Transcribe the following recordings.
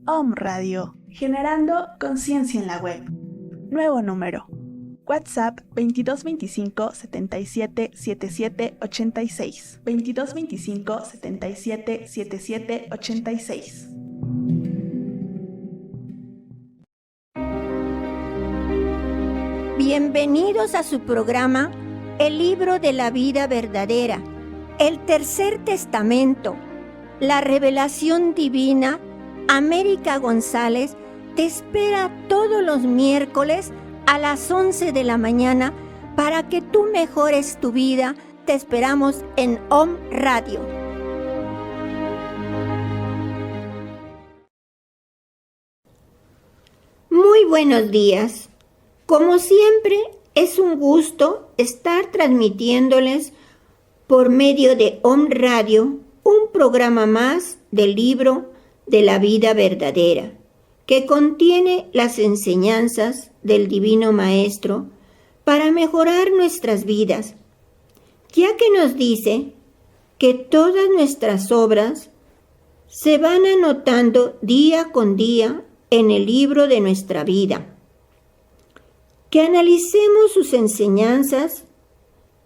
Om Radio, generando conciencia en la web. Nuevo número. WhatsApp 2225 77 77 86. 2225 77 77 86. Bienvenidos a su programa El Libro de la Vida Verdadera, el Tercer Testamento, la Revelación Divina. América González te espera todos los miércoles a las 11 de la mañana para que tú mejores tu vida. Te esperamos en Om Radio. Muy buenos días. Como siempre, es un gusto estar transmitiéndoles por medio de Om Radio un programa más del libro de la vida verdadera, que contiene las enseñanzas del Divino Maestro para mejorar nuestras vidas, ya que nos dice que todas nuestras obras se van anotando día con día en el libro de nuestra vida. Que analicemos sus enseñanzas,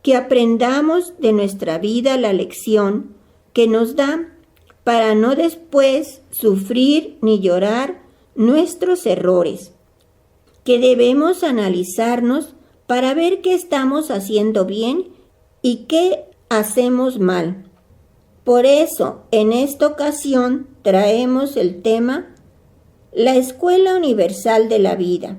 que aprendamos de nuestra vida la lección que nos da para no después sufrir ni llorar nuestros errores, que debemos analizarnos para ver qué estamos haciendo bien y qué hacemos mal. Por eso, en esta ocasión traemos el tema La Escuela Universal de la Vida.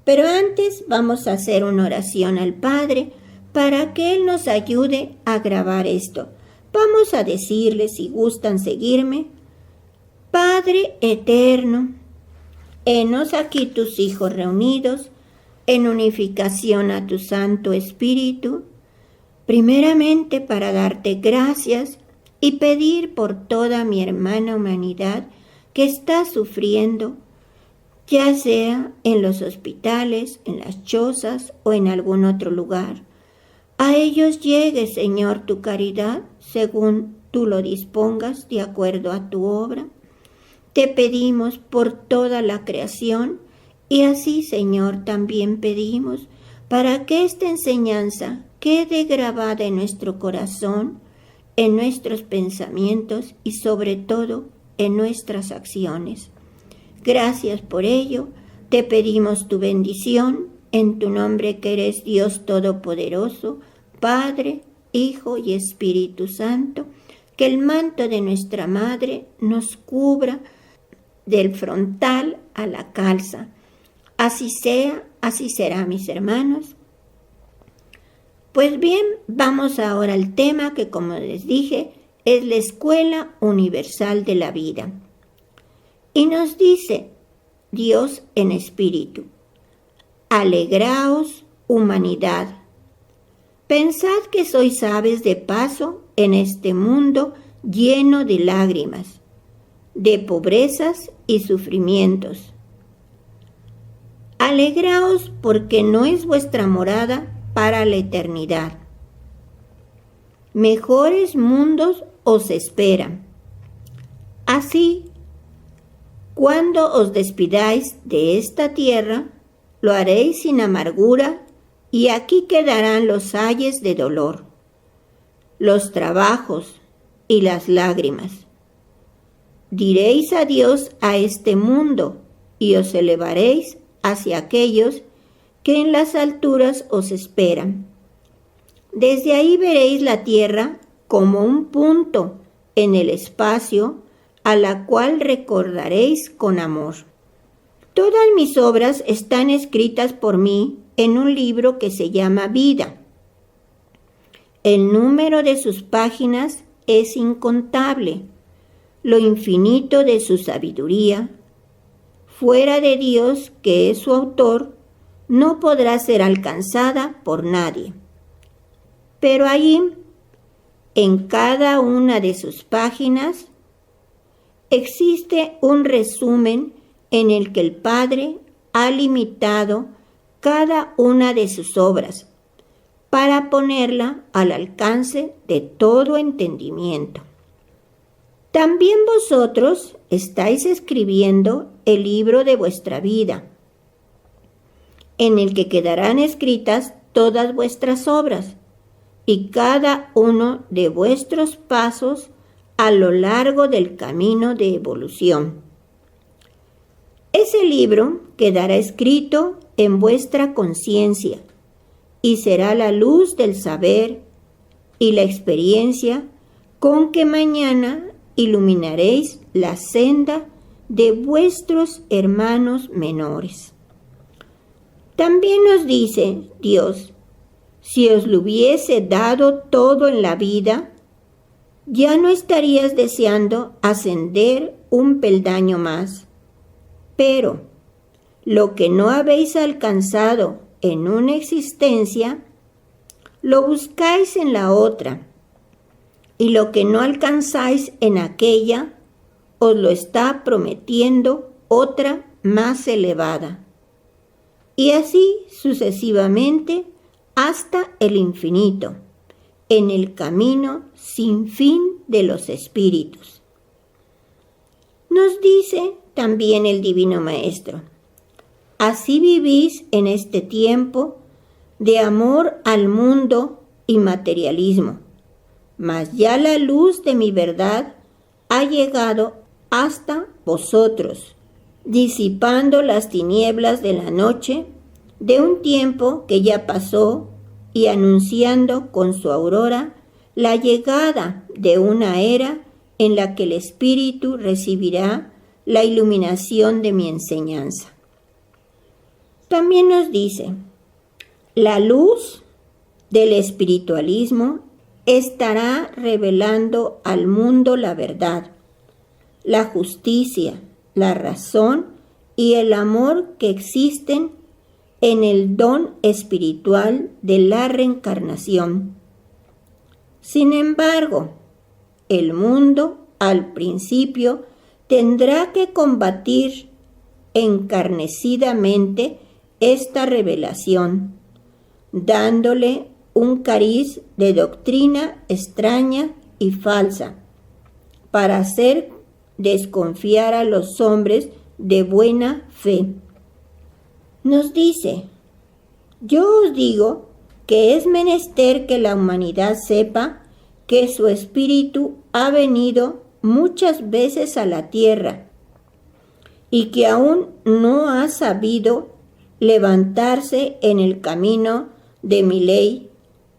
Pero antes vamos a hacer una oración al Padre para que Él nos ayude a grabar esto. Vamos a decirle, si gustan seguirme: Padre eterno, henos aquí tus hijos reunidos en unificación a tu Santo Espíritu, primeramente para darte gracias y pedir por toda mi hermana humanidad que está sufriendo, ya sea en los hospitales, en las chozas o en algún otro lugar. A ellos llegue, Señor, tu caridad, según tú lo dispongas, de acuerdo a tu obra. Te pedimos por toda la creación, y así, Señor, también pedimos para que esta enseñanza quede grabada en nuestro corazón, en nuestros pensamientos y sobre todo en nuestras acciones. Gracias por ello, te pedimos tu bendición, en tu nombre que eres Dios Todopoderoso, Padre, Hijo y Espíritu Santo, que el manto de nuestra Madre nos cubra del frontal a la calza. Así sea, así será, mis hermanos. Pues bien, vamos ahora al tema que, como les dije, es la Escuela Universal de la Vida. Y nos dice Dios en espíritu: Alegraos, humanidad. Pensad que sois aves de paso en este mundo lleno de lágrimas, de pobrezas y sufrimientos. Alegraos porque no es vuestra morada para la eternidad. Mejores mundos os esperan. Así, cuando os despidáis de esta tierra, lo haréis sin amargura, y aquí quedarán los ayes de dolor, los trabajos y las lágrimas. Diréis adiós a este mundo y os elevaréis hacia aquellos que en las alturas os esperan. Desde ahí veréis la tierra como un punto en el espacio, a la cual recordaréis con amor. Todas mis obras están escritas por mí en un libro que se llama Vida. El número de sus páginas es incontable, lo infinito de su sabiduría. Fuera de Dios, que es su autor, no podrá ser alcanzada por nadie. Pero allí, en cada una de sus páginas, existe un resumen en el que el Padre ha limitado cada una de sus obras para ponerla al alcance de todo entendimiento. También vosotros estáis escribiendo el libro de vuestra vida, en el que quedarán escritas todas vuestras obras y cada uno de vuestros pasos a lo largo del camino de evolución. Ese libro quedará escrito en vuestra conciencia y será la luz del saber y la experiencia con que mañana iluminaréis la senda de vuestros hermanos menores. También nos dice Dios, si os lo hubiese dado todo en la vida, ya no estarías deseando ascender un peldaño más. Pero lo que no habéis alcanzado en una existencia, lo buscáis en la otra, y lo que no alcanzáis en aquella, os lo está prometiendo otra más elevada. Y así sucesivamente hasta el infinito, en el camino sin fin de los espíritus. Nos dice también el Divino Maestro, así vivís en este tiempo de amor al mundo y materialismo, mas ya la luz de mi verdad ha llegado hasta vosotros, disipando las tinieblas de la noche de un tiempo que ya pasó y anunciando con su aurora la llegada de una era en la que el espíritu recibirá la iluminación de mi enseñanza. También nos dice, la luz del espiritualismo estará revelando al mundo la verdad, la justicia, la razón y el amor que existen en el don espiritual de la reencarnación. Sin embargo, el mundo al principio tendrá que combatir encarnecidamente esta revelación, dándole un cariz de doctrina extraña y falsa, para hacer desconfiar a los hombres de buena fe. Nos dice, yo os digo que es menester que la humanidad sepa que su espíritu ha venido muchas veces a la tierra y que aún no ha sabido levantarse en el camino de mi ley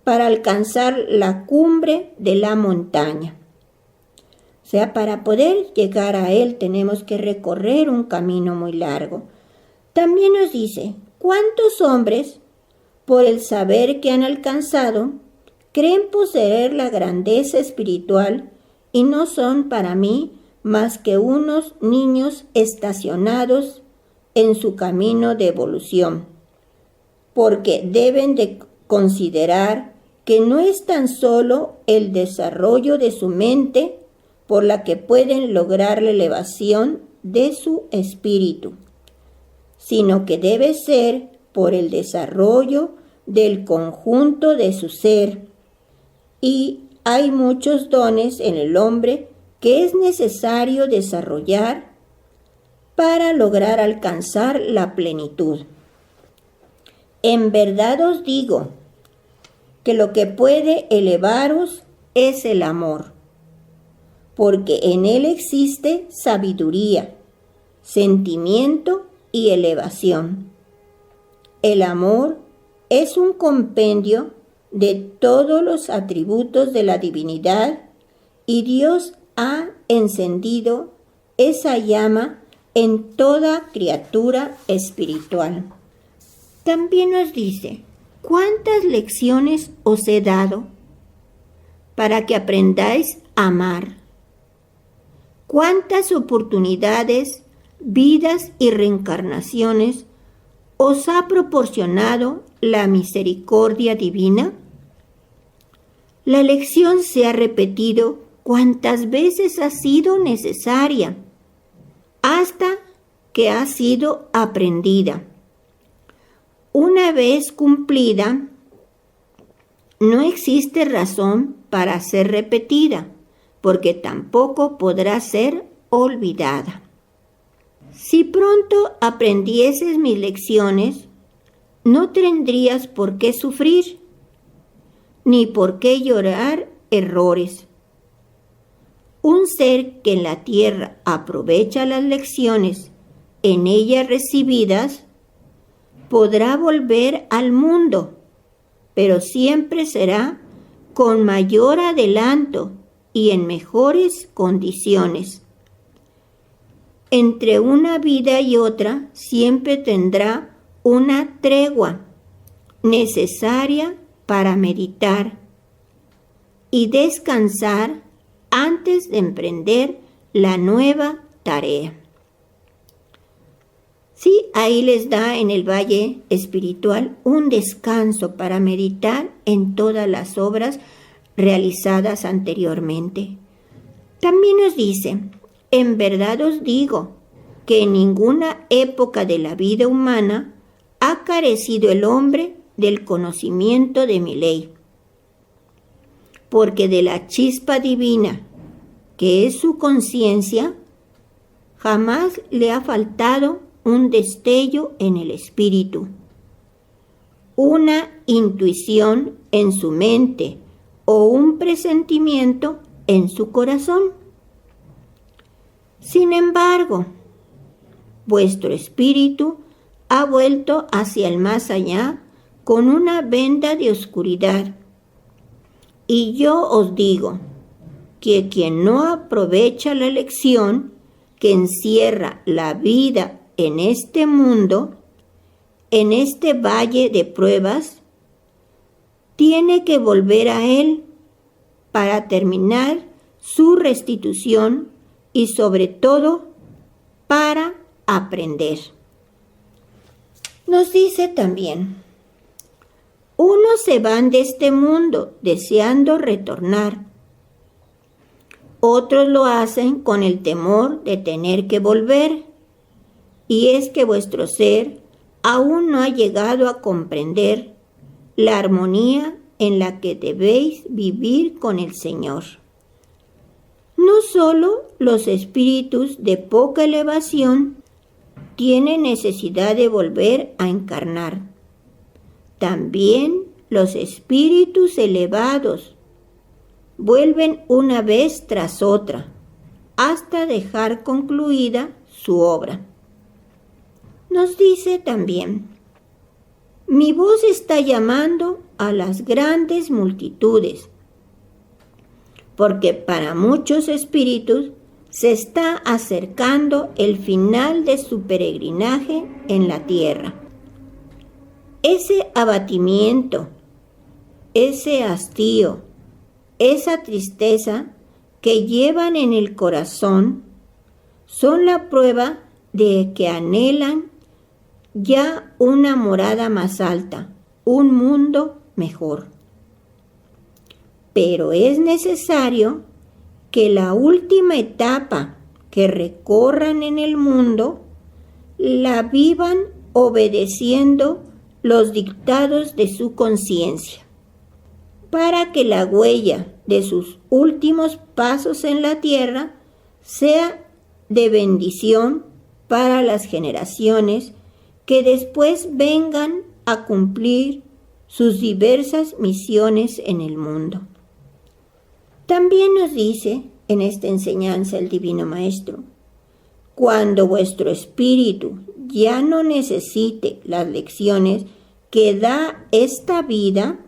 para alcanzar la cumbre de la montaña. O sea, para poder llegar a él tenemos que recorrer un camino muy largo. También nos dice, ¿cuántos hombres, por el saber que han alcanzado, creen poseer la grandeza espiritual y no son para mí más que unos niños estacionados en su camino de evolución? Porque deben de considerar que no es tan solo el desarrollo de su mente por la que pueden lograr la elevación de su espíritu, sino que debe ser por el desarrollo del conjunto de su ser. Y hay muchos dones en el hombre que es necesario desarrollar para lograr alcanzar la plenitud. En verdad os digo que lo que puede elevaros es el amor, porque en él existe sabiduría, sentimiento y elevación. El amor es un compendio de todos los atributos de la divinidad y Dios ha encendido esa llama en toda criatura espiritual. También nos dice, ¿cuántas lecciones os he dado para que aprendáis a amar? ¿Cuántas oportunidades, vidas y reencarnaciones os ha proporcionado la misericordia divina? La lección se ha repetido cuantas veces ha sido necesaria, hasta que ha sido aprendida. Una vez cumplida, no existe razón para ser repetida, porque tampoco podrá ser olvidada. Si pronto aprendieses mis lecciones, no tendrías por qué sufrir, ni por qué llorar errores. Un ser que en la tierra aprovecha las lecciones en ella recibidas, podrá volver al mundo, pero siempre será con mayor adelanto y en mejores condiciones. Entre una vida y otra siempre tendrá una tregua necesaria para meditar y descansar antes de emprender la nueva tarea. Sí, ahí les da en el valle espiritual un descanso para meditar en todas las obras realizadas anteriormente. También nos dice: en verdad os digo que en ninguna época de la vida humana ha carecido el hombre del conocimiento de mi ley, porque de la chispa divina, que es su conciencia, jamás le ha faltado un destello en el espíritu, una intuición en su mente o un presentimiento en su corazón. Sin embargo, vuestro espíritu ha vuelto hacia el más allá con una venda de oscuridad. Y yo os digo que quien no aprovecha la lección que encierra la vida en este mundo, en este valle de pruebas, tiene que volver a él para terminar su restitución y sobre todo para aprender. Nos dice también: unos se van de este mundo deseando retornar, otros lo hacen con el temor de tener que volver, y es que vuestro ser aún no ha llegado a comprender la armonía en la que debéis vivir con el Señor. No solo los espíritus de poca elevación tienen necesidad de volver a encarnar, también los espíritus elevados vuelven una vez tras otra hasta dejar concluida su obra. Nos dice también: mi voz está llamando a las grandes multitudes, porque para muchos espíritus se está acercando el final de su peregrinaje en la tierra. Ese abatimiento, ese hastío, esa tristeza que llevan en el corazón son la prueba de que anhelan ya una morada más alta, un mundo mejor. Pero es necesario que la última etapa que recorran en el mundo la vivan obedeciendo los dictados de su conciencia, para que la huella de sus últimos pasos en la tierra sea de bendición para las generaciones que después vengan a cumplir sus diversas misiones en el mundo. También nos dice en esta enseñanza el Divino Maestro: cuando vuestro espíritu ya no necesite las lecciones que da esta vida,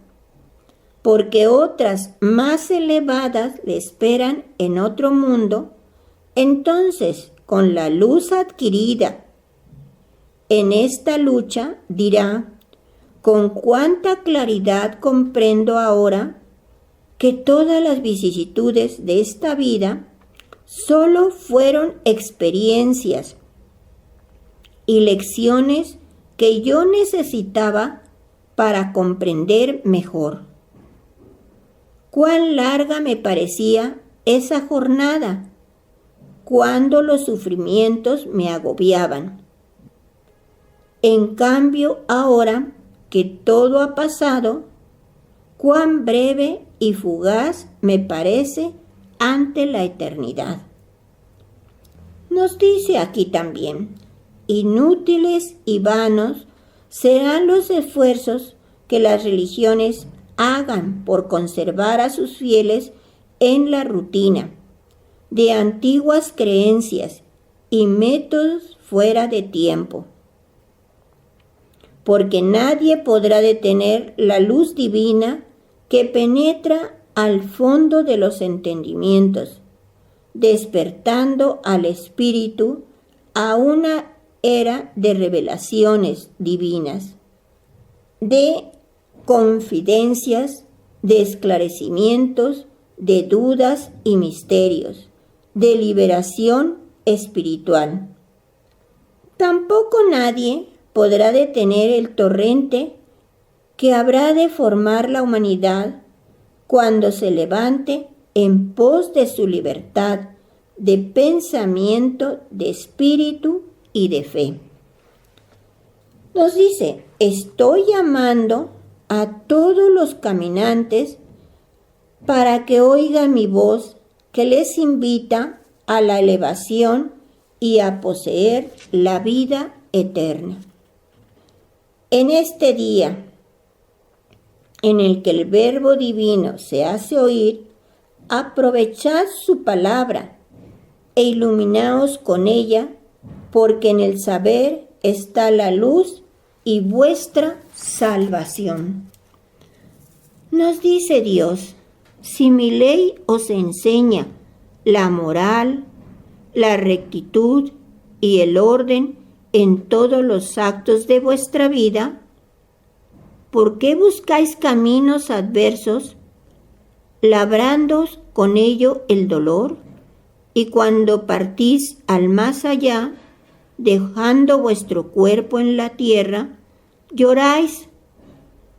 porque otras más elevadas le esperan en otro mundo, entonces con la luz adquirida en esta lucha dirá: con cuánta claridad comprendo ahora que todas las vicisitudes de esta vida solo fueron experiencias y lecciones que yo necesitaba para comprender mejor. Cuán larga me parecía esa jornada, cuando los sufrimientos me agobiaban. En cambio, ahora que todo ha pasado, cuán breve y fugaz me parece ante la eternidad. Nos dice aquí también, inútiles y vanos serán los esfuerzos que las religiones hagan por conservar a sus fieles en la rutina de antiguas creencias y métodos fuera de tiempo, porque nadie podrá detener la luz divina que penetra al fondo de los entendimientos, despertando al espíritu a una era de revelaciones divinas, de confidencias, de esclarecimientos, de dudas y misterios, de liberación espiritual. Tampoco nadie podrá detener el torrente que habrá de formar la humanidad cuando se levante en pos de su libertad de pensamiento, de espíritu y de fe. Nos dice, estoy llamando a todos los caminantes para que oigan mi voz que les invita a la elevación y a poseer la vida eterna. En este día en el que el Verbo Divino se hace oír, aprovechad su palabra e iluminaos con ella, porque en el saber está la luz y vuestra salvación. Nos dice Dios, si mi ley os enseña la moral, la rectitud y el orden en todos los actos de vuestra vida, ¿por qué buscáis caminos adversos, labrándoos con ello el dolor? Y cuando partís al más allá, dejando vuestro cuerpo en la tierra, lloráis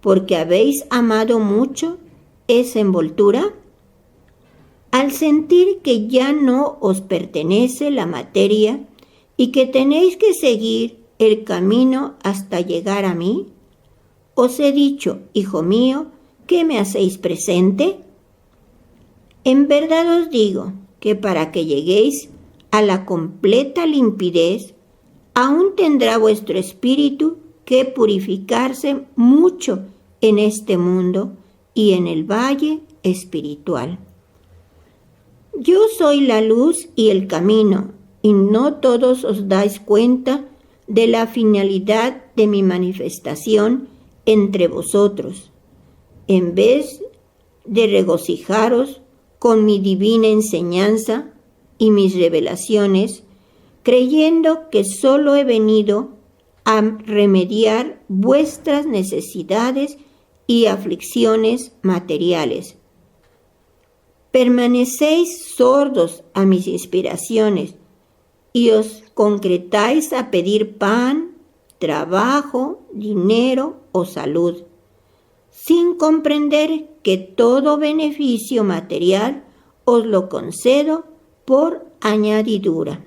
porque habéis amado mucho esa envoltura. Al sentir que ya no os pertenece la materia y que tenéis que seguir el camino hasta llegar a mí, os he dicho, hijo mío, que me hacéis presente. En verdad os digo que para que lleguéis a la completa limpidez, aún tendrá vuestro espíritu que purificarse mucho en este mundo y en el valle espiritual. Yo soy la luz y el camino, y no todos os dais cuenta de la finalidad de mi manifestación entre vosotros. En vez de regocijaros con mi divina enseñanza y mis revelaciones, creyendo que solo he venido a remediar vuestras necesidades y aflicciones materiales. Permanecéis sordos a mis inspiraciones y os concretáis a pedir pan, trabajo, dinero o salud, sin comprender que todo beneficio material os lo concedo por añadidura.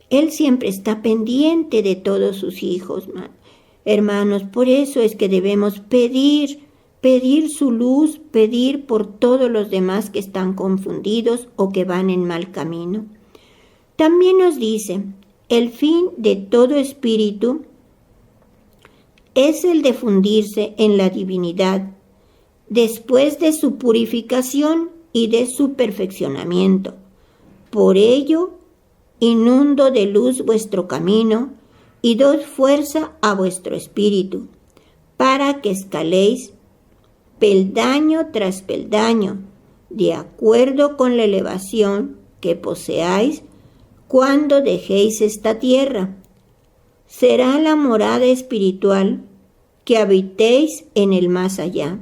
Él siempre está pendiente de todos sus hijos, hermanos. Por eso es que debemos pedir su luz, pedir por todos los demás que están confundidos o que van en mal camino. También nos dice, el fin de todo espíritu es el de fundirse en la divinidad, después de su purificación y de su perfeccionamiento. Por ello, inundo de luz vuestro camino y doy fuerza a vuestro espíritu, para que escaléis peldaño tras peldaño, de acuerdo con la elevación que poseáis cuando dejéis esta tierra. Será la morada espiritual que habitéis en el más allá,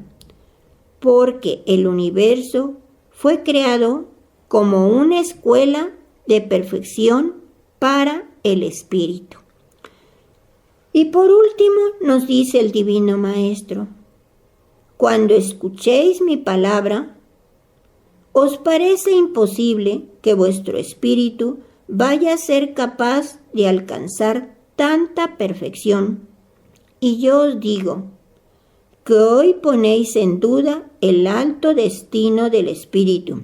porque el universo fue creado como una escuela de perfección para el espíritu. Y por último nos dice el Divino Maestro, cuando escuchéis mi palabra, ¿os parece imposible que vuestro espíritu vaya a ser capaz de alcanzar tanta perfección? Y yo os digo que hoy ponéis en duda el alto destino del espíritu,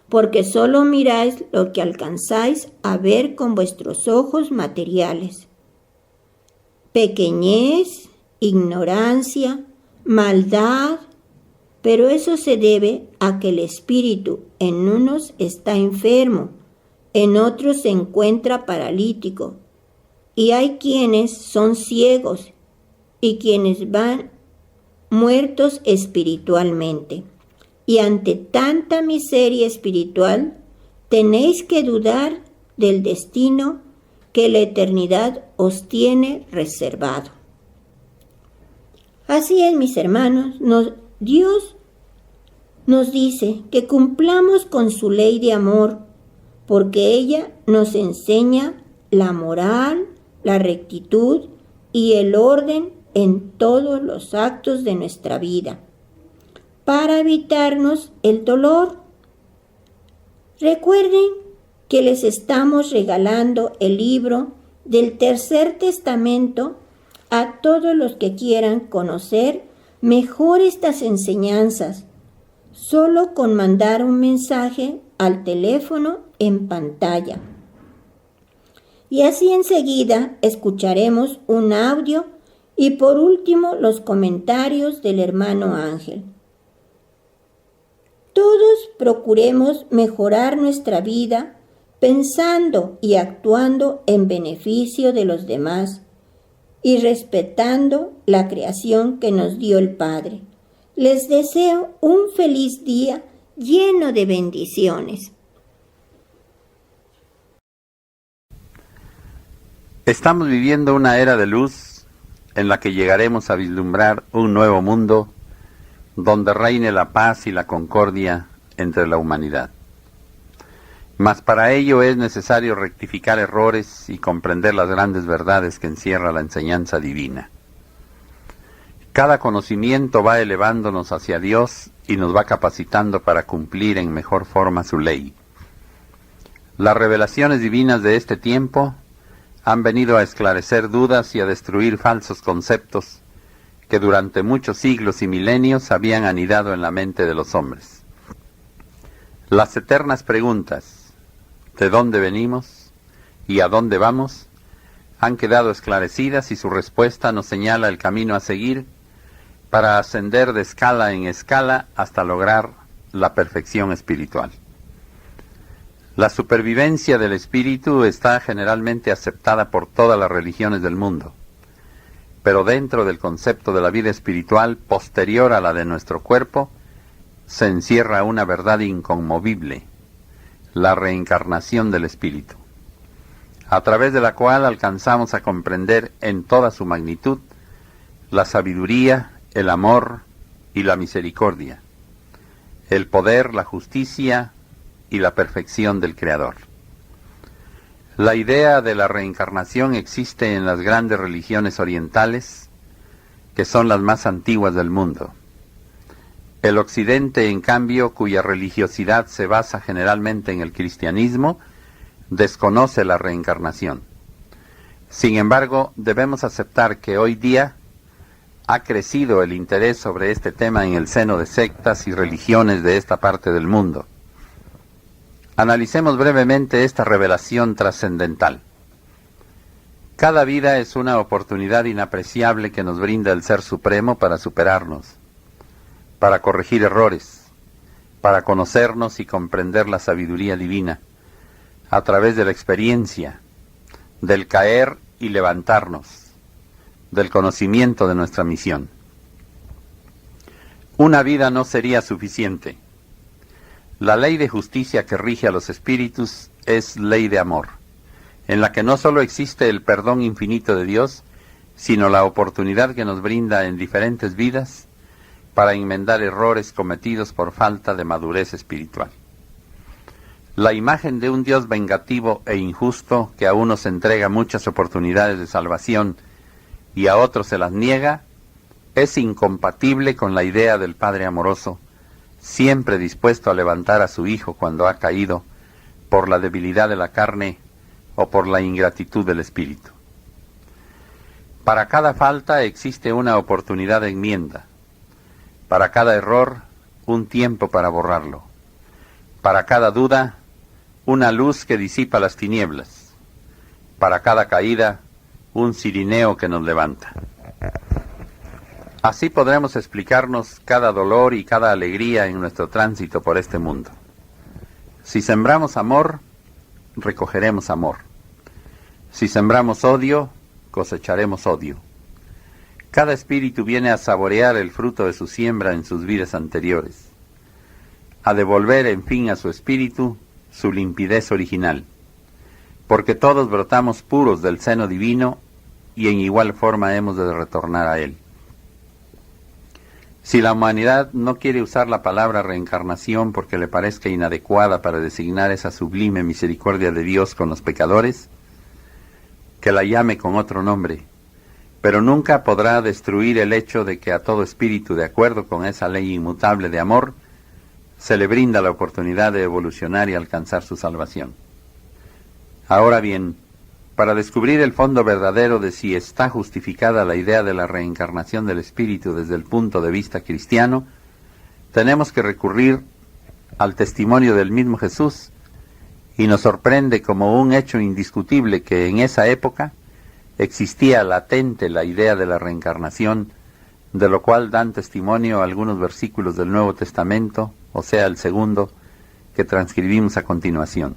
porque solo miráis lo que alcanzáis a ver con vuestros ojos materiales. Pequeñez, ignorancia, maldad, pero eso se debe a que el espíritu en unos está enfermo, en otros se encuentra paralítico, y hay quienes son ciegos y quienes van muertos espiritualmente. Y ante tanta miseria espiritual, tenéis que dudar del destino que la eternidad os tiene reservado. Así es, mis hermanos, Dios nos dice que cumplamos con su ley de amor, porque ella nos enseña la moral, la rectitud y el orden en todos los actos de nuestra vida, para evitarnos el dolor. Recuerden que les estamos regalando el libro del Tercer Testamento a todos los que quieran conocer mejor estas enseñanzas, solo con mandar un mensaje al teléfono en pantalla. Y así enseguida escucharemos un audio y por último los comentarios del hermano Ángel. Todos procuremos mejorar nuestra vida pensando y actuando en beneficio de los demás y respetando la creación que nos dio el Padre. Les deseo un feliz día lleno de bendiciones. Estamos viviendo una era de luz en la que llegaremos a vislumbrar un nuevo mundo donde reine la paz y la concordia entre la humanidad. Mas para ello es necesario rectificar errores y comprender las grandes verdades que encierra la enseñanza divina. Cada conocimiento va elevándonos hacia Dios y nos va capacitando para cumplir en mejor forma su ley. Las revelaciones divinas de este tiempo han venido a esclarecer dudas y a destruir falsos conceptos que durante muchos siglos y milenios habían anidado en la mente de los hombres. Las eternas preguntas ¿de dónde venimos y a dónde vamos? Han quedado esclarecidas y su respuesta nos señala el camino a seguir para ascender de escala en escala hasta lograr la perfección espiritual. La supervivencia del espíritu está generalmente aceptada por todas las religiones del mundo, pero dentro del concepto de la vida espiritual posterior a la de nuestro cuerpo se encierra una verdad inconmovible, la reencarnación del espíritu, a través de la cual alcanzamos a comprender en toda su magnitud la sabiduría, el amor y la misericordia, el poder, la justicia y la perfección del Creador. La idea de la reencarnación existe en las grandes religiones orientales, que son las más antiguas del mundo. El occidente, en cambio, cuya religiosidad se basa generalmente en el cristianismo, desconoce la reencarnación. Sin embargo, debemos aceptar que hoy día ha crecido el interés sobre este tema en el seno de sectas y religiones de esta parte del mundo. Analicemos brevemente esta revelación trascendental. Cada vida es una oportunidad inapreciable que nos brinda el Ser Supremo para superarnos, para corregir errores, para conocernos y comprender la sabiduría divina, a través de la experiencia, del caer y levantarnos, del conocimiento de nuestra misión. Una vida no sería suficiente. La ley de justicia que rige a los espíritus es ley de amor, en la que no solo existe el perdón infinito de Dios, sino la oportunidad que nos brinda en diferentes vidas para enmendar errores cometidos por falta de madurez espiritual. La imagen de un Dios vengativo e injusto que a unos entrega muchas oportunidades de salvación y a otros se las niega, es incompatible con la idea del Padre amoroso, siempre dispuesto a levantar a su Hijo cuando ha caído por la debilidad de la carne o por la ingratitud del espíritu. Para cada falta existe una oportunidad de enmienda. Para cada error, un tiempo para borrarlo. Para cada duda, una luz que disipa las tinieblas. Para cada caída, un cirineo que nos levanta. Así podremos explicarnos cada dolor y cada alegría en nuestro tránsito por este mundo. Si sembramos amor, recogeremos amor. Si sembramos odio, cosecharemos odio. Cada espíritu viene a saborear el fruto de su siembra en sus vidas anteriores, a devolver en fin a su espíritu su limpidez original, porque todos brotamos puros del seno divino y en igual forma hemos de retornar a él. Si la humanidad no quiere usar la palabra reencarnación porque le parezca inadecuada para designar esa sublime misericordia de Dios con los pecadores, que la llame con otro nombre, pero nunca podrá destruir el hecho de que a todo espíritu, de acuerdo con esa ley inmutable de amor, se le brinda la oportunidad de evolucionar y alcanzar su salvación. Ahora bien, para descubrir el fondo verdadero de si está justificada la idea de la reencarnación del espíritu desde el punto de vista cristiano, tenemos que recurrir al testimonio del mismo Jesús, y nos sorprende como un hecho indiscutible que en esa época existía latente la idea de la reencarnación, de lo cual dan testimonio algunos versículos del Nuevo Testamento, o sea, el segundo, que transcribimos a continuación.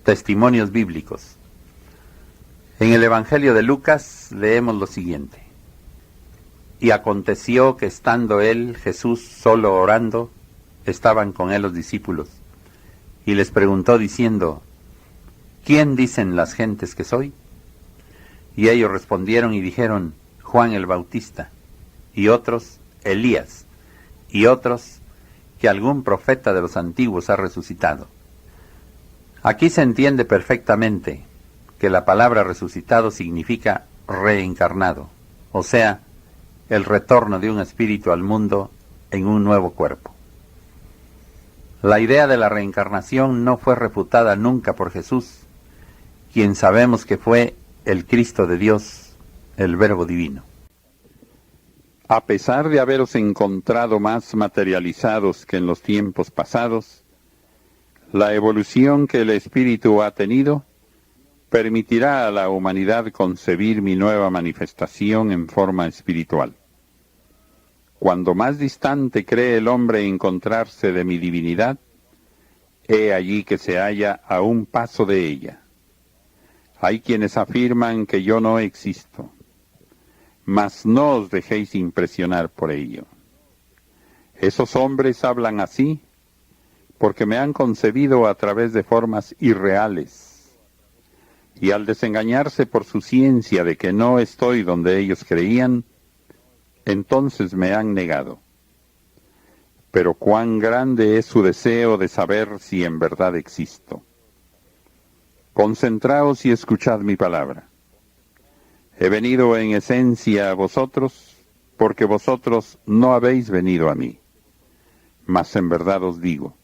Testimonios bíblicos. En el Evangelio de Lucas leemos lo siguiente. Y aconteció que estando él, Jesús, solo orando, estaban con él los discípulos, y les preguntó diciendo, ¿quién dicen las gentes que soy? Y ellos respondieron y dijeron, Juan el Bautista, y otros, Elías, y otros, que algún profeta de los antiguos ha resucitado. Aquí se entiende perfectamente que la palabra resucitado significa reencarnado, o sea, el retorno de un espíritu al mundo en un nuevo cuerpo. La idea de la reencarnación no fue refutada nunca por Jesús, quien sabemos que fue el Cristo de Dios, el Verbo Divino. A pesar de haberos encontrado más materializados que en los tiempos pasados, la evolución que el Espíritu ha tenido permitirá a la humanidad concebir mi nueva manifestación en forma espiritual. Cuando más distante cree el hombre encontrarse de mi divinidad, he allí que se halla a un paso de ella. Hay quienes afirman que yo no existo, mas no os dejéis impresionar por ello. Esos hombres hablan así porque me han concebido a través de formas irreales, y al desengañarse por su ciencia de que no estoy donde ellos creían, entonces me han negado. Pero cuán grande es su deseo de saber si en verdad existo. Concentraos y escuchad mi palabra. He venido en esencia a vosotros, porque vosotros no habéis venido a mí. Mas en verdad os digo,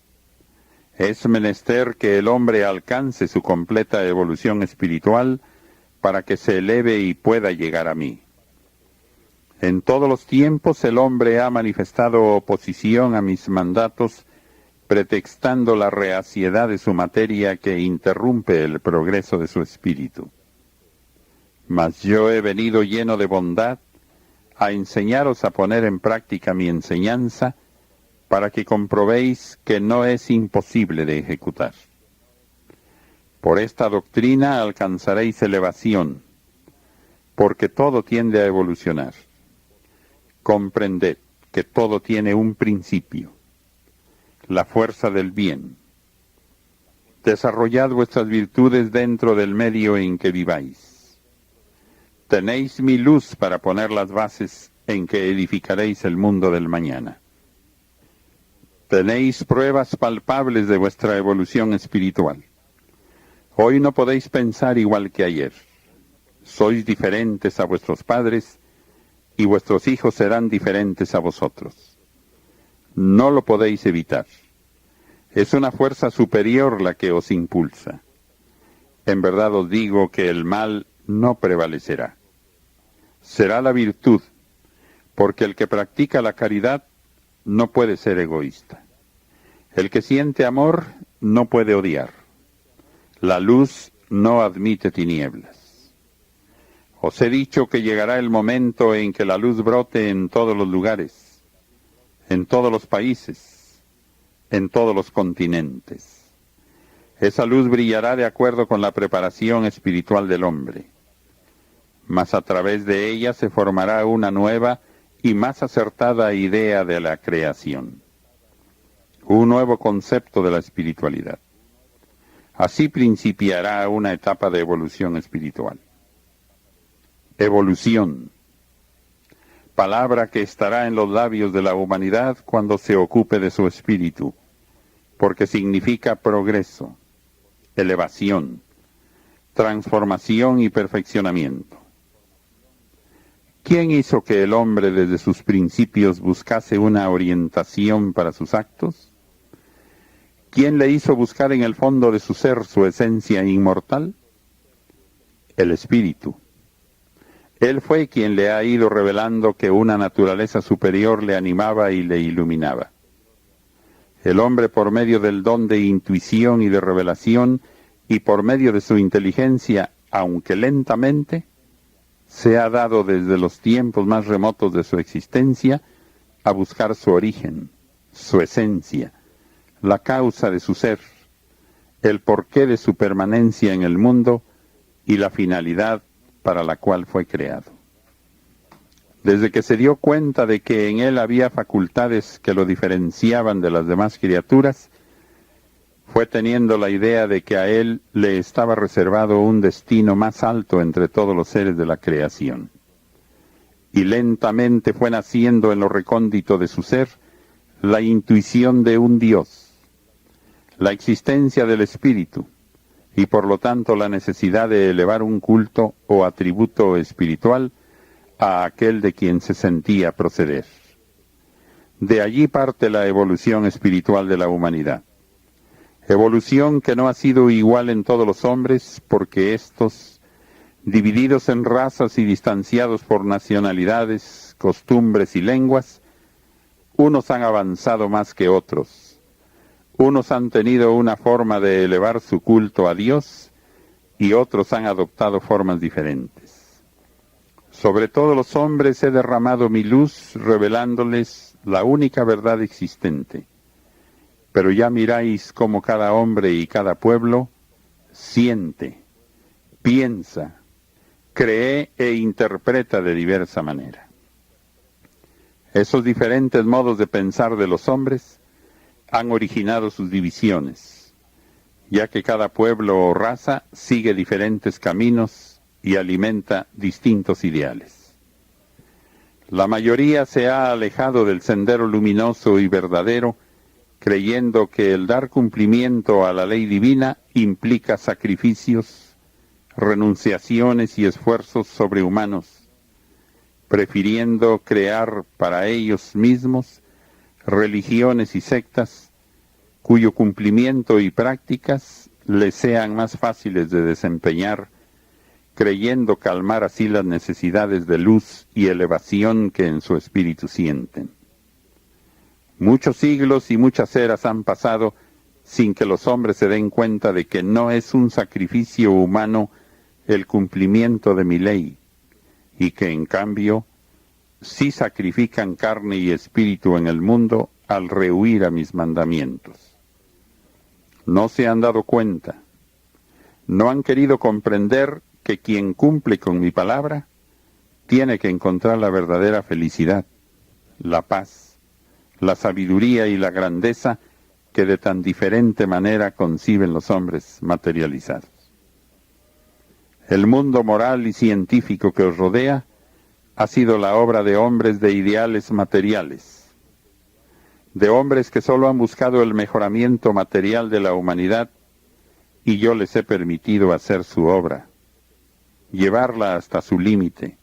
es menester que el hombre alcance su completa evolución espiritual para que se eleve y pueda llegar a mí. En todos los tiempos el hombre ha manifestado oposición a mis mandatos, pretextando la reaciedad de su materia que interrumpe el progreso de su espíritu. Mas yo he venido lleno de bondad a enseñaros a poner en práctica mi enseñanza, para que comprobéis que no es imposible de ejecutar. Por esta doctrina alcanzaréis elevación, porque todo tiende a evolucionar. Comprended que todo tiene un principio, la fuerza del bien. Desarrollad vuestras virtudes dentro del medio en que viváis. Tenéis mi luz para poner las bases en que edificaréis el mundo del mañana. Tenéis pruebas palpables de vuestra evolución espiritual. Hoy no podéis pensar igual que ayer. Sois diferentes a vuestros padres, y vuestros hijos serán diferentes a vosotros. No lo podéis evitar. Es una fuerza superior la que os impulsa. En verdad os digo que el mal no prevalecerá. será la virtud, porque el que practica la caridad no puede ser egoísta. El que siente amor no puede odiar. La luz no admite tinieblas. Os he dicho que llegará el momento en que la luz brote en todos los lugares, en todos los países, en todos los continentes. Esa luz brillará de acuerdo con la preparación espiritual del hombre, mas a través de ella se formará una nueva y más acertada idea de la creación, un nuevo concepto de la espiritualidad. Así principiará una etapa de evolución espiritual. Evolución, palabra que estará en los labios de la humanidad cuando se ocupe de su espíritu, porque significa progreso, elevación, transformación y perfeccionamiento. ¿Quién hizo que el hombre desde sus principios buscase una orientación para sus actos? ¿Quién le hizo buscar en el fondo de su ser su esencia inmortal? El Espíritu. Él fue quien le ha ido revelando que una naturaleza superior le animaba y le iluminaba. El hombre, por medio del don de intuición y de revelación, y por medio de su inteligencia, aunque lentamente, se ha dado desde los tiempos más remotos de su existencia a buscar su origen, su esencia, la causa de su ser, el porqué de su permanencia en el mundo y la finalidad para la cual fue creado. Desde que se dio cuenta de que en él había facultades que lo diferenciaban de las demás criaturas, fue teniendo la idea de que a él le estaba reservado un destino más alto entre todos los seres de la creación. Y lentamente fue naciendo en lo recóndito de su ser la intuición de un Dios, la existencia del Espíritu, y por lo tanto la necesidad de elevar un culto o atributo espiritual a aquel de quien se sentía proceder. De allí parte la evolución espiritual de la humanidad. Evolución que no ha sido igual en todos los hombres, porque éstos, divididos en razas y distanciados por nacionalidades, costumbres y lenguas, unos han avanzado más que otros. Unos han tenido una forma de elevar su culto a Dios y otros han adoptado formas diferentes. Sobre todos los hombres he derramado mi luz, revelándoles la única verdad existente. Pero ya miráis cómo cada hombre y cada pueblo siente, piensa, cree e interpreta de diversa manera. Esos diferentes modos de pensar de los hombres han originado sus divisiones, ya que cada pueblo o raza sigue diferentes caminos y alimenta distintos ideales. La mayoría se ha alejado del sendero luminoso y verdadero, creyendo que el dar cumplimiento a la ley divina implica sacrificios, renunciaciones y esfuerzos sobrehumanos, prefiriendo crear para ellos mismos religiones y sectas cuyo cumplimiento y prácticas les sean más fáciles de desempeñar, creyendo calmar así las necesidades de luz y elevación que en su espíritu sienten. Muchos siglos y muchas eras han pasado sin que los hombres se den cuenta de que no es un sacrificio humano el cumplimiento de mi ley, y que en cambio sí sacrifican carne y espíritu en el mundo al rehuir a mis mandamientos. No se han dado cuenta, no han querido comprender que quien cumple con mi palabra tiene que encontrar la verdadera felicidad, la paz, la sabiduría y la grandeza que de tan diferente manera conciben los hombres materializados. El mundo moral y científico que os rodea ha sido la obra de hombres de ideales materiales, de hombres que solo han buscado el mejoramiento material de la humanidad, y yo les he permitido hacer su obra, llevarla hasta su límite,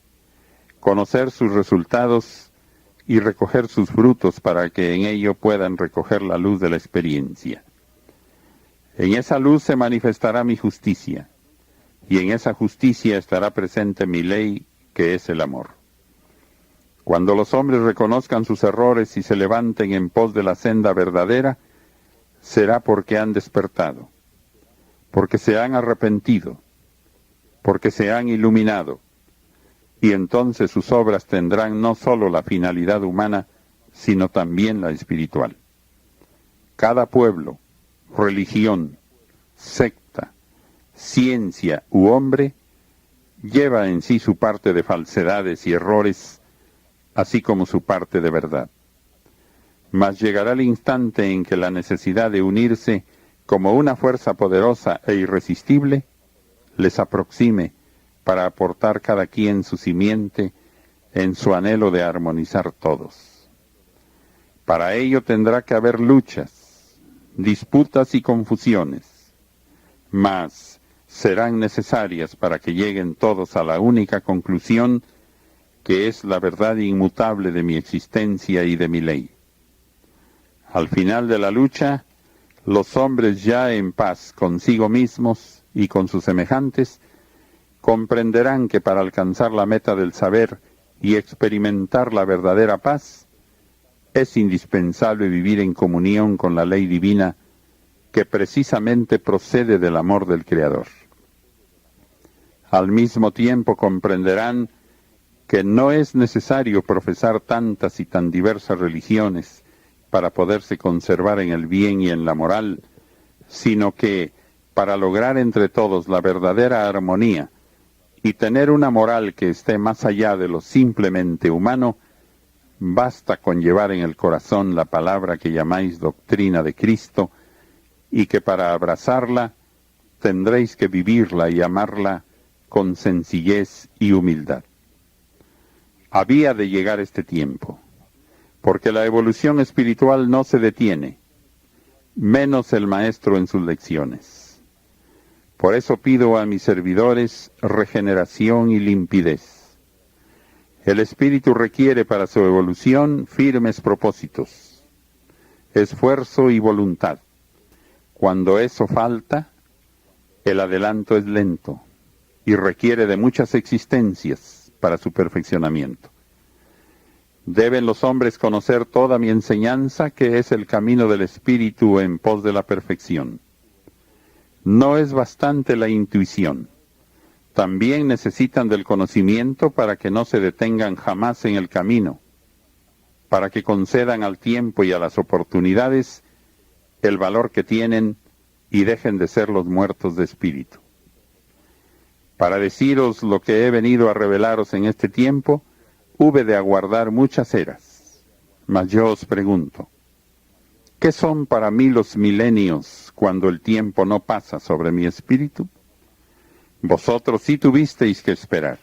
conocer sus resultados y recoger sus frutos para que en ello puedan recoger la luz de la experiencia. En esa luz se manifestará mi justicia, y en esa justicia estará presente mi ley que es el amor. Cuando los hombres reconozcan sus errores y se levanten en pos de la senda verdadera, será porque han despertado, porque se han arrepentido, porque se han iluminado, y entonces sus obras tendrán no solo la finalidad humana, sino también la espiritual. Cada pueblo, religión, secta, ciencia u hombre lleva en sí su parte de falsedades y errores, así como su parte de verdad. Mas llegará el instante en que la necesidad de unirse como una fuerza poderosa e irresistible les aproxime para aportar cada quien su simiente en su anhelo de armonizar todos. Para ello tendrá que haber luchas, disputas y confusiones, mas serán necesarias para que lleguen todos a la única conclusión que es la verdad inmutable de mi existencia y de mi ley. Al final de la lucha, los hombres ya en paz consigo mismos y con sus semejantes, comprenderán que para alcanzar la meta del saber y experimentar la verdadera paz, es indispensable vivir en comunión con la ley divina que precisamente procede del amor del Creador. Al mismo tiempo comprenderán que no es necesario profesar tantas y tan diversas religiones para poderse conservar en el bien y en la moral, sino que, para lograr entre todos la verdadera armonía y tener una moral que esté más allá de lo simplemente humano, basta con llevar en el corazón la palabra que llamáis doctrina de Cristo, y que para abrazarla tendréis que vivirla y amarla con sencillez y humildad. Había de llegar este tiempo, porque la evolución espiritual no se detiene, menos el maestro en sus lecciones. Por eso pido a mis servidores regeneración y limpidez. El espíritu requiere para su evolución firmes propósitos, esfuerzo y voluntad. Cuando eso falta, el adelanto es lento y requiere de muchas existencias para su perfeccionamiento. Deben los hombres conocer toda mi enseñanza, que es el camino del espíritu en pos de la perfección. No es bastante la intuición. También necesitan del conocimiento para que no se detengan jamás en el camino, para que concedan al tiempo y a las oportunidades el valor que tienen y dejen de ser los muertos de espíritu. Para deciros lo que he venido a revelaros en este tiempo, hube de aguardar muchas eras. Mas yo os pregunto, ¿qué son para mí los milenios cuando el tiempo no pasa sobre mi espíritu? Vosotros sí tuvisteis que esperar,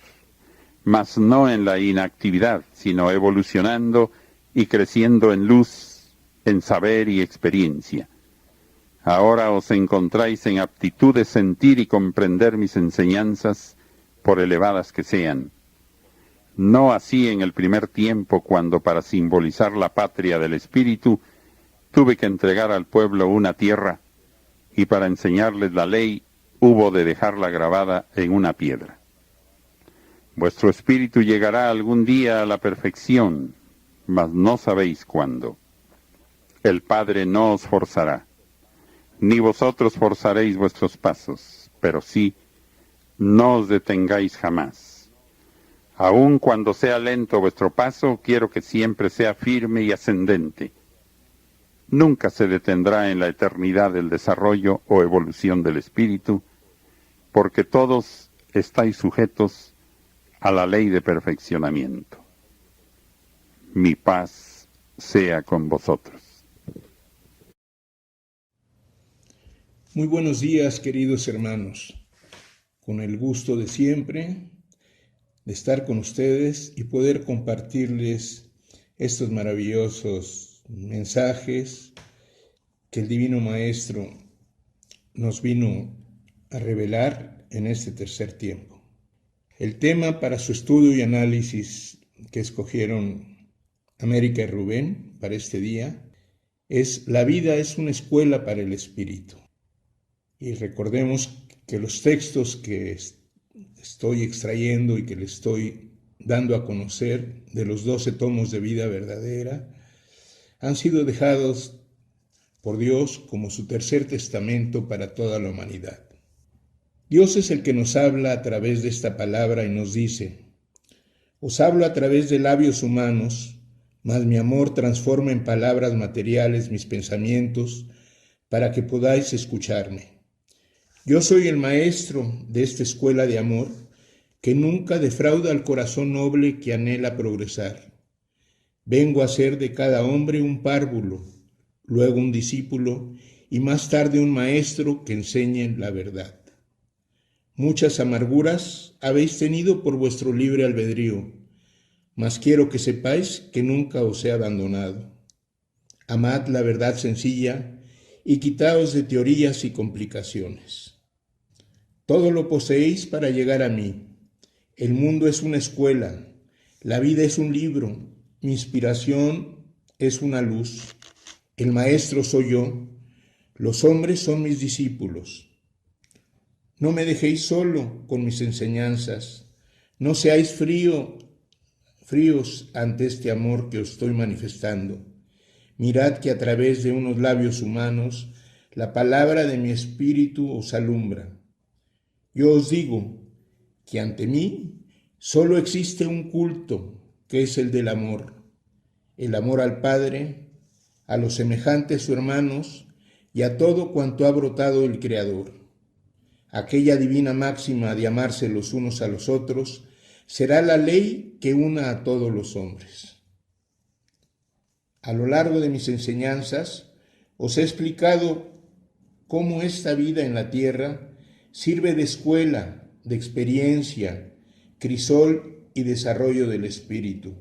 mas no en la inactividad, sino evolucionando y creciendo en luz, en saber y experiencia. Ahora os encontráis en aptitud de sentir y comprender mis enseñanzas, por elevadas que sean. No así en el primer tiempo, cuando para simbolizar la patria del espíritu, tuve que entregar al pueblo una tierra, y para enseñarles la ley, hubo de dejarla grabada en una piedra. Vuestro espíritu llegará algún día a la perfección, mas no sabéis cuándo. El Padre no os forzará, ni vosotros forzaréis vuestros pasos, pero sí, no os detengáis jamás. Aun cuando sea lento vuestro paso, quiero que siempre sea firme y ascendente. Nunca se detendrá en la eternidad el desarrollo o evolución del espíritu, porque todos estáis sujetos a la ley de perfeccionamiento. Mi paz sea con vosotros. Muy buenos días, queridos hermanos. Con el gusto de siempre de estar con ustedes y poder compartirles estos maravillosos mensajes que el Divino Maestro nos vino a revelar en este tercer tiempo. El tema para su estudio y análisis que escogieron América y Rubén para este día es: la vida es una escuela para el espíritu. Y recordemos que los textos que estoy extrayendo y que le estoy dando a conocer de los 12 tomos de vida verdadera, han sido dejados por Dios como su tercer testamento para toda la humanidad. Dios es el que nos habla a través de esta palabra y nos dice: os hablo a través de labios humanos, mas mi amor transforma en palabras materiales mis pensamientos para que podáis escucharme. Yo soy el maestro de esta escuela de amor que nunca defrauda al corazón noble que anhela progresar. Vengo a ser de cada hombre un párvulo, luego un discípulo y más tarde un maestro que enseñe la verdad. Muchas amarguras habéis tenido por vuestro libre albedrío, mas quiero que sepáis que nunca os he abandonado. Amad la verdad sencilla y quitaos de teorías y complicaciones. Todo lo poseéis para llegar a mí. El mundo es una escuela, la vida es un libro, mi inspiración es una luz. El maestro soy yo, los hombres son mis discípulos. No me dejéis solo con mis enseñanzas, no seáis fríos ante este amor que os estoy manifestando. Mirad que a través de unos labios humanos la palabra de mi espíritu os alumbra. Yo os digo que ante mí solo existe un culto, que es el del amor. El amor al Padre, a los semejantes o hermanos y a todo cuanto ha brotado el Creador. Aquella divina máxima de amarse los unos a los otros será la ley que una a todos los hombres. A lo largo de mis enseñanzas os he explicado cómo esta vida en la tierra sirve de escuela, de experiencia, crisol y desarrollo del espíritu.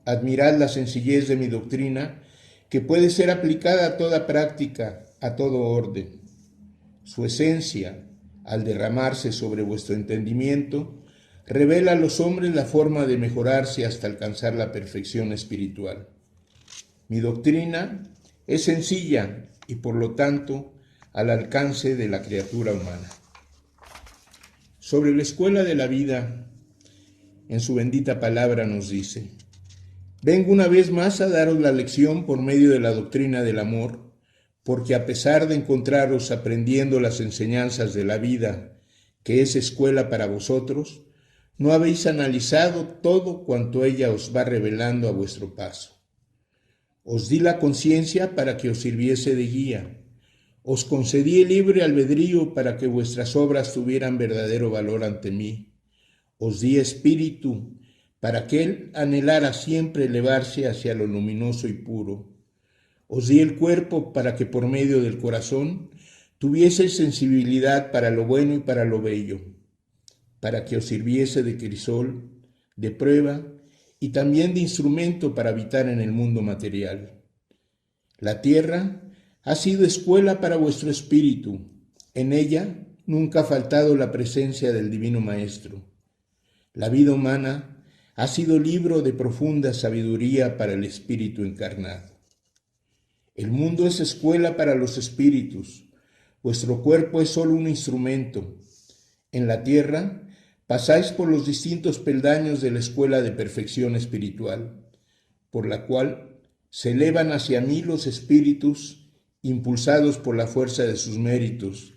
Admirad la sencillez de mi doctrina, que puede ser aplicada a toda práctica, a todo orden. Su esencia, al derramarse sobre vuestro entendimiento, revela a los hombres la forma de mejorarse hasta alcanzar la perfección espiritual. Mi doctrina es sencilla y por lo tanto al alcance de la criatura humana. Sobre la escuela de la vida, en su bendita palabra nos dice: vengo una vez más a daros la lección por medio de la doctrina del amor, porque a pesar de encontraros aprendiendo las enseñanzas de la vida, que es escuela para vosotros, no habéis analizado todo cuanto ella os va revelando a vuestro paso. Os di la conciencia para que os sirviese de guía. Os concedí el libre albedrío para que vuestras obras tuvieran verdadero valor ante mí. Os di espíritu para que él anhelara siempre elevarse hacia lo luminoso y puro. Os di el cuerpo para que por medio del corazón tuvieseis sensibilidad para lo bueno y para lo bello, para que os sirviese de crisol, de prueba y también de instrumento para habitar en el mundo material. La tierra ha sido escuela para vuestro espíritu. En ella nunca ha faltado la presencia del Divino Maestro. La vida humana ha sido libro de profunda sabiduría para el espíritu encarnado. El mundo es escuela para los espíritus. Vuestro cuerpo es solo un instrumento. En la tierra pasáis por los distintos peldaños de la escuela de perfección espiritual, por la cual se elevan hacia mí los espíritus, impulsados por la fuerza de sus méritos,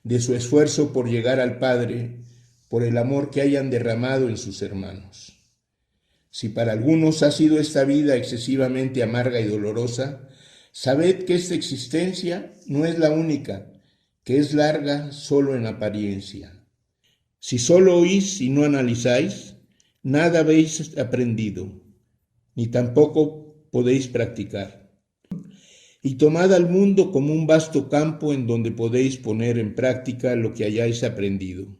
de su esfuerzo por llegar al Padre, por el amor que hayan derramado en sus hermanos. Si para algunos ha sido esta vida excesivamente amarga y dolorosa, sabed que esta existencia no es la única, que es larga solo en apariencia. Si solo oís y no analizáis, nada habéis aprendido, ni tampoco podéis practicar. Y tomad al mundo como un vasto campo en donde podéis poner en práctica lo que hayáis aprendido.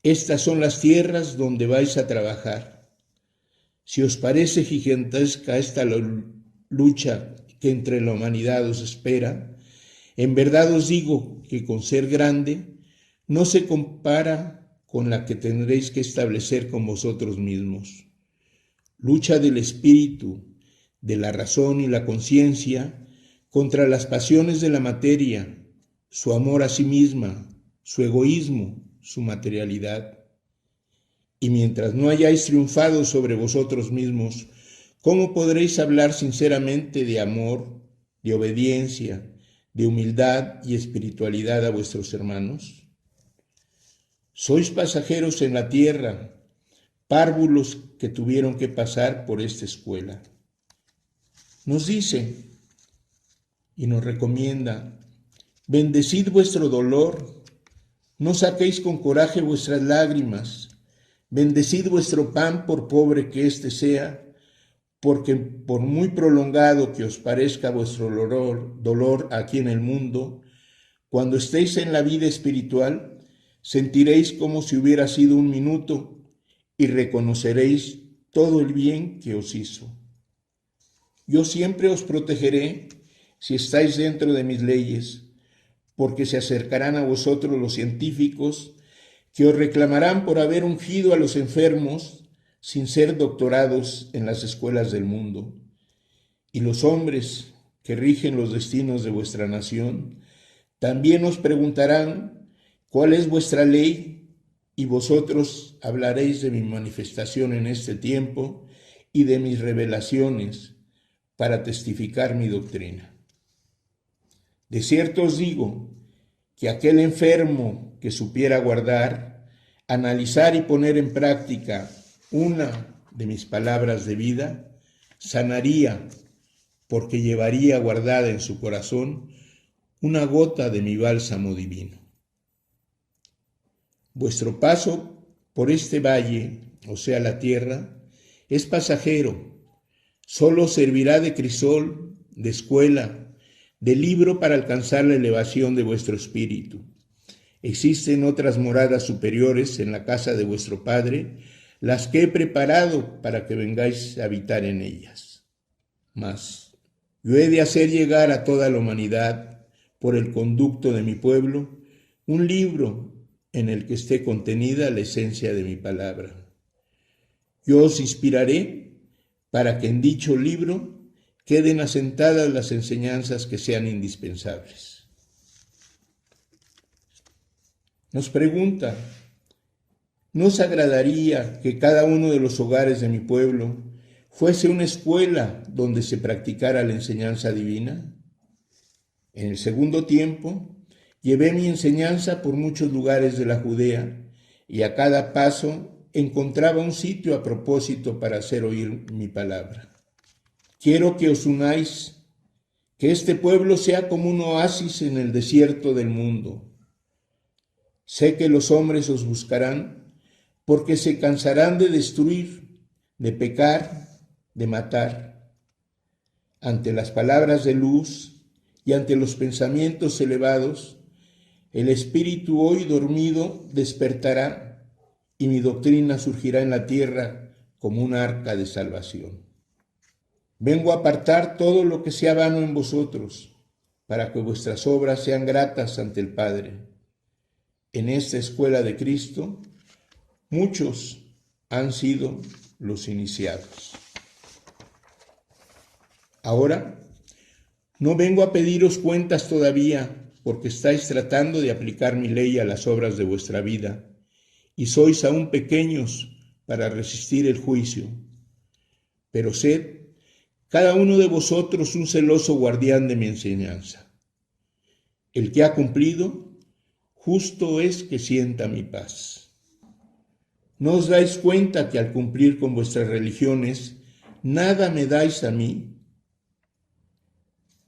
Estas son las tierras donde vais a trabajar. Si os parece gigantesca esta lucha que entre la humanidad os espera, en verdad os digo que con ser grande no se compara con la que tendréis que establecer con vosotros mismos. Lucha del espíritu, de la razón y la conciencia contra las pasiones de la materia, su amor a sí misma, su egoísmo, su materialidad. Y mientras no hayáis triunfado sobre vosotros mismos, ¿cómo podréis hablar sinceramente de amor, de obediencia, de humildad y espiritualidad a vuestros hermanos? Sois pasajeros en la tierra, párvulos que tuvieron que pasar por esta escuela. Nos dice y nos recomienda: bendecid vuestro dolor, no saquéis con coraje vuestras lágrimas, bendecid vuestro pan por pobre que éste sea, porque por muy prolongado que os parezca vuestro dolor aquí en el mundo, cuando estéis en la vida espiritual, sentiréis como si hubiera sido un minuto y reconoceréis todo el bien que os hizo. Yo siempre os protegeré si estáis dentro de mis leyes, porque se acercarán a vosotros los científicos que os reclamarán por haber ungido a los enfermos sin ser doctorados en las escuelas del mundo. Y los hombres que rigen los destinos de vuestra nación también os preguntarán cuál es vuestra ley, y vosotros hablaréis de mi manifestación en este tiempo y de mis revelaciones para testificar mi doctrina. De cierto os digo que aquel enfermo que supiera guardar, analizar y poner en práctica una de mis palabras de vida, sanaría, porque llevaría guardada en su corazón una gota de mi bálsamo divino. Vuestro paso por este valle, o sea, la tierra, es pasajero, solo servirá de crisol, de escuela, de libro para alcanzar la elevación de vuestro espíritu. Existen otras moradas superiores en la casa de vuestro Padre, las que he preparado para que vengáis a habitar en ellas. Mas yo he de hacer llegar a toda la humanidad, por el conducto de mi pueblo, un libro en el que esté contenida la esencia de mi palabra. Yo os inspiraré para que en dicho libro queden asentadas las enseñanzas que sean indispensables. Nos pregunta: ¿no os agradaría que cada uno de los hogares de mi pueblo fuese una escuela donde se practicara la enseñanza divina? En el segundo tiempo, llevé mi enseñanza por muchos lugares de la Judea, y a cada paso encontraba un sitio a propósito para hacer oír mi palabra. Quiero que os unáis, que este pueblo sea como un oasis en el desierto del mundo. Sé que los hombres os buscarán, porque se cansarán de destruir, de pecar, de matar. Ante las palabras de luz y ante los pensamientos elevados, el espíritu hoy dormido despertará, y mi doctrina surgirá en la tierra como un arca de salvación. Vengo a apartar todo lo que sea vano en vosotros, para que vuestras obras sean gratas ante el Padre. En esta escuela de Cristo, muchos han sido los iniciados. Ahora, no vengo a pediros cuentas todavía, porque estáis tratando de aplicar mi ley a las obras de vuestra vida, y sois aún pequeños para resistir el juicio. Pero sed cada uno de vosotros un celoso guardián de mi enseñanza. El que ha cumplido, justo es que sienta mi paz. ¿No os dais cuenta que al cumplir con vuestras religiones, nada me dais a mí?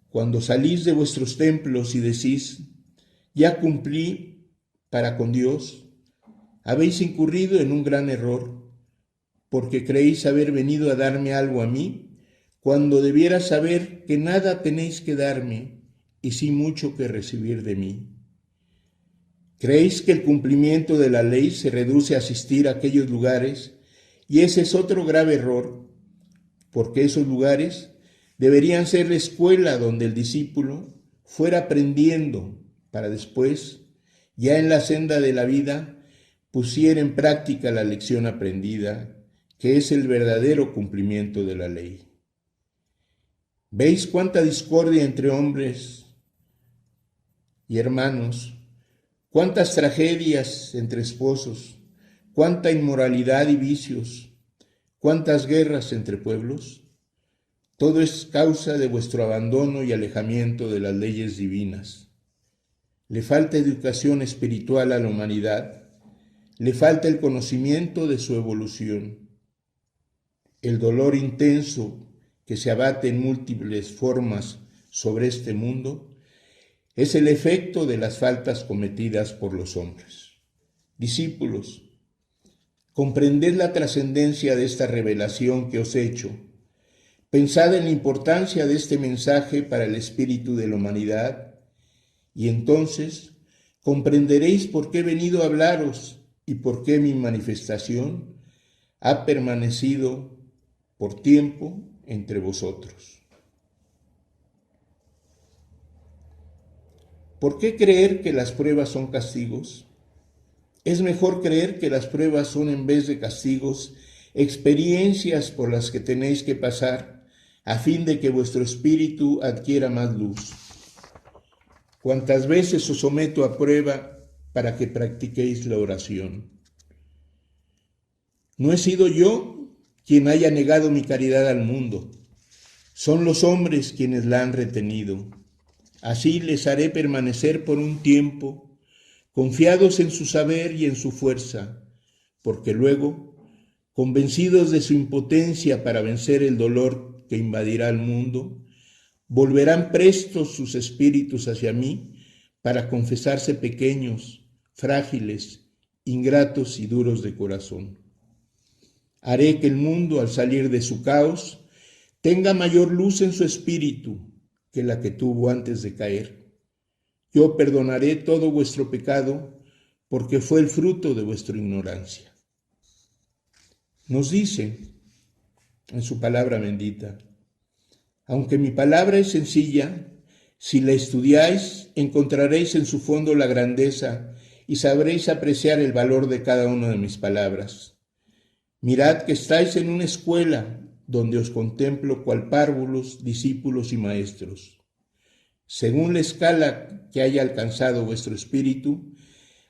Cuando salís de vuestros templos y decís: ya cumplí para con Dios, habéis incurrido en un gran error, porque creéis haber venido a darme algo a mí, cuando debiera saber que nada tenéis que darme, y sí mucho que recibir de mí. Creéis que el cumplimiento de la ley se reduce a asistir a aquellos lugares, y ese es otro grave error, porque esos lugares deberían ser la escuela donde el discípulo fuera aprendiendo para después, ya en la senda de la vida, pusiera en práctica la lección aprendida, que es el verdadero cumplimiento de la ley. ¿Veis cuánta discordia entre hombres y hermanos? ¿Cuántas tragedias entre esposos? cuánta inmoralidad y vicios, cuántas guerras entre pueblos. Todo es causa de vuestro abandono y alejamiento de las leyes divinas. Le falta educación espiritual a la humanidad, le falta el conocimiento de su evolución. El dolor intenso que se abate en múltiples formas sobre este mundo es el efecto de las faltas cometidas por los hombres. Discípulos, comprended la trascendencia de esta revelación que os he hecho. Pensad en la importancia de este mensaje para el espíritu de la humanidad y entonces comprenderéis por qué he venido a hablaros y por qué mi manifestación ha permanecido por tiempo entre vosotros. ¿Por qué creer que las pruebas son castigos? Es mejor creer que las pruebas son, en vez de castigos, experiencias por las que tenéis que pasar a fin de que vuestro espíritu adquiera más luz. ¿Cuántas veces os someto a prueba para que practiquéis la oración? No he sido yo quien haya negado mi caridad al mundo. Son los hombres quienes la han retenido. Así les haré permanecer por un tiempo, confiados en su saber y en su fuerza, porque luego, convencidos de su impotencia para vencer el dolor que invadirá el mundo, volverán prestos sus espíritus hacia mí para confesarse pequeños, frágiles, ingratos y duros de corazón. Haré que el mundo, al salir de su caos, tenga mayor luz en su espíritu que la que tuvo antes de caer. Yo perdonaré todo vuestro pecado porque fue el fruto de vuestra ignorancia. Nos dice en su palabra bendita: aunque mi palabra es sencilla, si la estudiáis, encontraréis en su fondo la grandeza y sabréis apreciar el valor de cada una de mis palabras. Mirad que estáis en una escuela donde os contemplo cual párvulos, discípulos y maestros. Según la escala que haya alcanzado vuestro espíritu,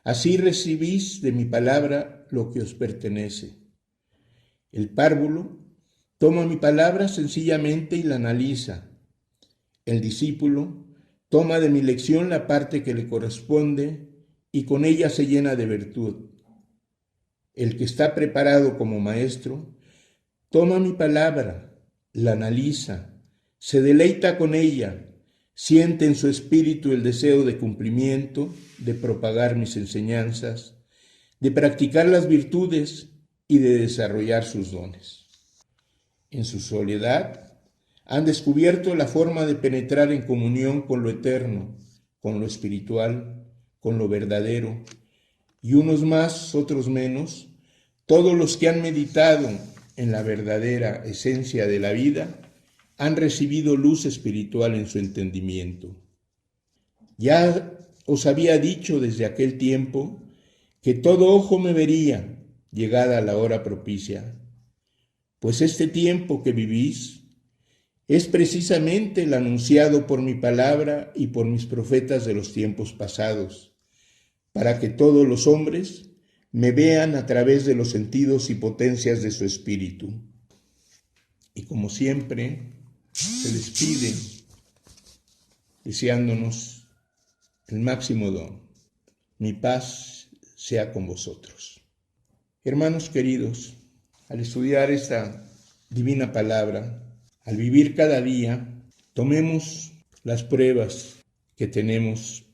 así recibís de mi palabra lo que os pertenece. El párvulo toma mi palabra sencillamente y la analiza. El discípulo toma de mi lección la parte que le corresponde y con ella se llena de virtud. El que está preparado como maestro toma mi palabra, la analiza, se deleita con ella, siente en su espíritu el deseo de cumplimiento, de propagar mis enseñanzas, de practicar las virtudes y de desarrollar sus dones. En su soledad han descubierto la forma de penetrar en comunión con lo eterno, con lo espiritual, con lo verdadero, y unos más, otros menos, todos los que han meditado en la verdadera esencia de la vida han recibido luz espiritual en su entendimiento. Ya os había dicho desde aquel tiempo que todo ojo me vería llegada la hora propicia, pues este tiempo que vivís es precisamente el anunciado por mi palabra y por mis profetas de los tiempos pasados, para que todos los hombres me vean a través de los sentidos y potencias de su espíritu. Y como siempre, se despide deseándonos el máximo don. Mi paz sea con vosotros. Hermanos queridos, al estudiar esta divina palabra, al vivir cada día, tomemos las pruebas que tenemos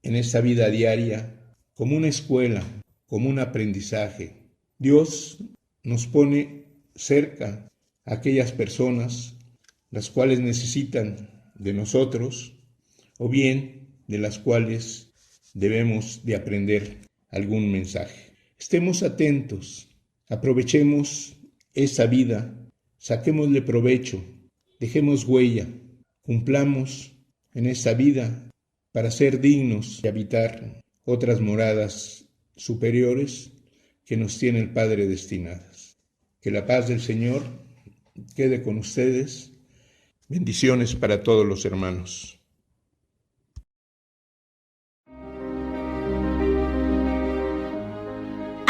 en esta vida diaria como una escuela, como un aprendizaje. Dios nos pone cerca a aquellas personas las cuales necesitan de nosotros o bien de las cuales debemos de aprender algún mensaje. Estemos atentos, aprovechemos esa vida, saquémosle provecho, dejemos huella, cumplamos en esta vida para ser dignos de habitar otras moradas superiores que nos tiene el Padre destinadas. Que la paz del Señor quede con ustedes. Bendiciones para todos los hermanos.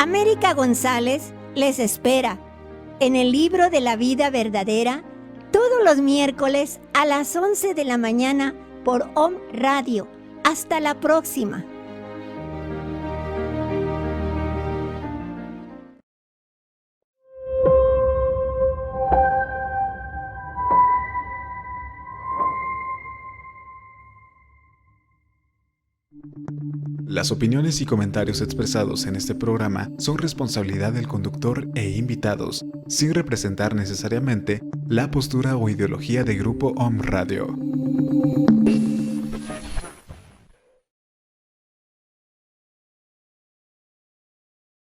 América González les espera en el Libro de la Vida Verdadera todos los miércoles a las 11 de la mañana por Om Radio. Hasta la próxima. Las opiniones y comentarios expresados en este programa son responsabilidad del conductor e invitados, sin representar necesariamente la postura o ideología de Grupo Om Radio.